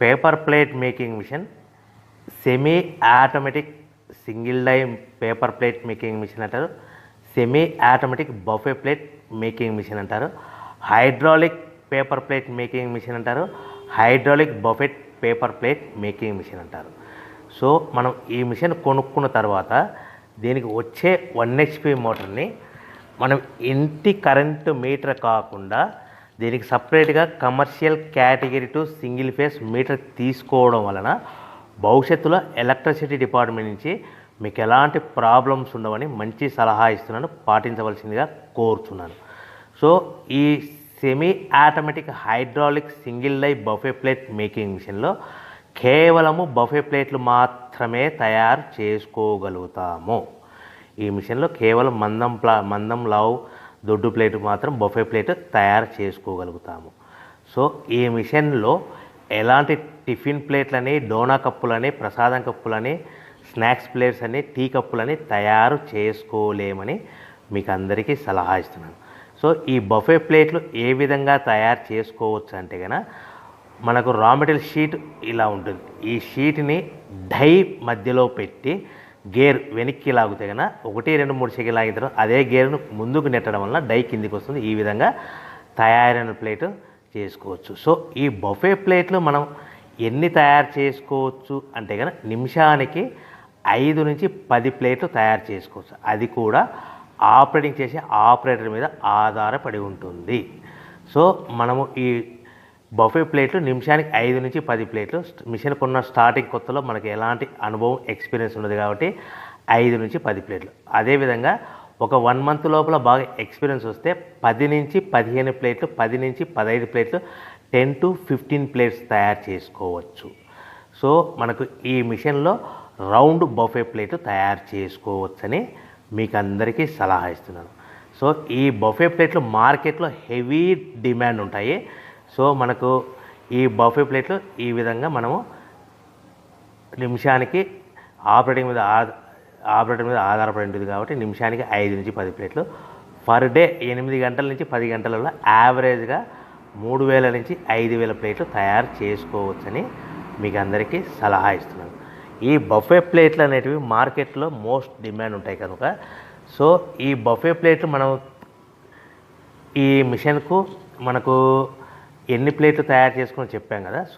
Paper plate making machine, semi automatic single die paper plate making machine అంటారు, semi automatic buffet plate making machine అంటారు, hydraulic paper plate making machine అంటారు, hydraulic buffet paper plate making machine అంటారు. So మనం ఈ machine కొనుక్కున్న తర్వాత దీనికి వచ్చే 1 HP మోటార్ని మనం ఇంటి కరెంటు మీటర్ కాకుండా దీనికి సపరేట్గా commercial category to single phase metre తీసుకోవడం వలన భవిష్యత్తులో ఎలక్ట్రిసిటీ డిపార్ట్మెంట్ నుంచి మీకు ఎలాంటి ప్రాబ్లమ్స్ ఉండవని మంచి సలహా ఇస్తున్నాను, పాటించవలసిందిగా కోరుతున్నాను. సో ఈ semi automatic hydraulic single die buffet plate making మిషన్లో కేవలము బఫే ప్లేట్లు మాత్రమే తయారు చేసుకోగలుగుతాము. ఈ మిషన్లో కేవలం మందం లావు దొడ్డు ప్లేట్ మాత్రం బఫే ప్లేట్ తయారు చేసుకోగలుగుతాము. సో ఈ మిషన్లో ఎలాంటి టిఫిన్ ప్లేట్లని, డోనా కప్పులని, ప్రసాదం కప్పులని, స్నాక్స్ ప్లేట్స్ అని, టీ కప్పులని తయారు చేసుకోలేమని మీకు అందరికీ సలహా ఇస్తున్నాను. సో ఈ బఫే ప్లేట్లు ఏ విధంగా తయారు చేసుకోవచ్చు అంటే కనుక మనకు రా మెటీరియల్ షీట్ ఇలా ఉంటుంది. ఈ షీట్ని డై మధ్యలో పెట్టి గేర్ వెనక్కి లాగితే కనుక 1, 2, 3 సెకండ్లు లాగిన తర్వాత అదే గేర్ను ముందుకు నెట్టడం వలన డై కిందికి వస్తుంది. ఈ విధంగా తయారైన ప్లేట్ చేసుకోవచ్చు. సో ఈ బఫే ప్లేట్లు మనం ఎన్ని తయారు చేసుకోవచ్చు అంటే కనుక నిమిషానికి 5 నుంచి 10 ప్లేట్లు తయారు చేసుకోవచ్చు. అది కూడా ఆపరేటింగ్ చేసే ఆపరేటర్ మీద ఆధారపడి ఉంటుంది. సో మనము ఈ బఫే ప్లేట్లు నిమిషానికి 5 నుంచి 10 ప్లేట్లు. మిషన్ కొన్న స్టార్టింగ్ కొత్తలో మనకి ఎలాంటి అనుభవం ఎక్స్పీరియన్స్ ఉన్నది కాబట్టి 5 నుంచి 10 ప్లేట్లు. అదేవిధంగా ఒక 1 మంత్ లోపల బాగా ఎక్స్పీరియన్స్ వస్తే 10 నుంచి 15 ప్లేట్లు, 10 నుంచి 15 ప్లేట్లు, 10 to 15 ప్లేట్స్ తయారు చేసుకోవచ్చు. సో మనకు ఈ మిషన్లో రౌండ్ బఫే ప్లేట్ తయారు చేసుకోవచ్చని మీకు అందరికీ సలహా ఇస్తున్నాను. సో ఈ బఫే ప్లేట్లు మార్కెట్లో హెవీ డిమాండ్ ఉంటాయి. సో మనకు ఈ బఫే ప్లేట్లు ఈ విధంగా మనము నిమిషానికి ఆపరేటర్ మీద ఆధారపడి ఉంటుంది కాబట్టి నిమిషానికి 5 నుంచి 10 ప్లేట్లు పర్ డే 8 గంటల నుంచి 10 గంటలలో యావరేజ్గా 3000 నుంచి 5000 ప్లేట్లు తయారు చేసుకోవచ్చని మీకు అందరికీ సలహా ఇస్తున్నాను. ఈ బఫే ప్లేట్లు అనేటివి మార్కెట్లో మోస్ట్ డిమాండ్ ఉంటాయి కనుక సో ఈ బఫే ప్లేట్లు మనం ఈ మిషన్కు మనకు ఎన్ని ప్లేట్లు తయారు చేసుకొని చెప్పాం కదా.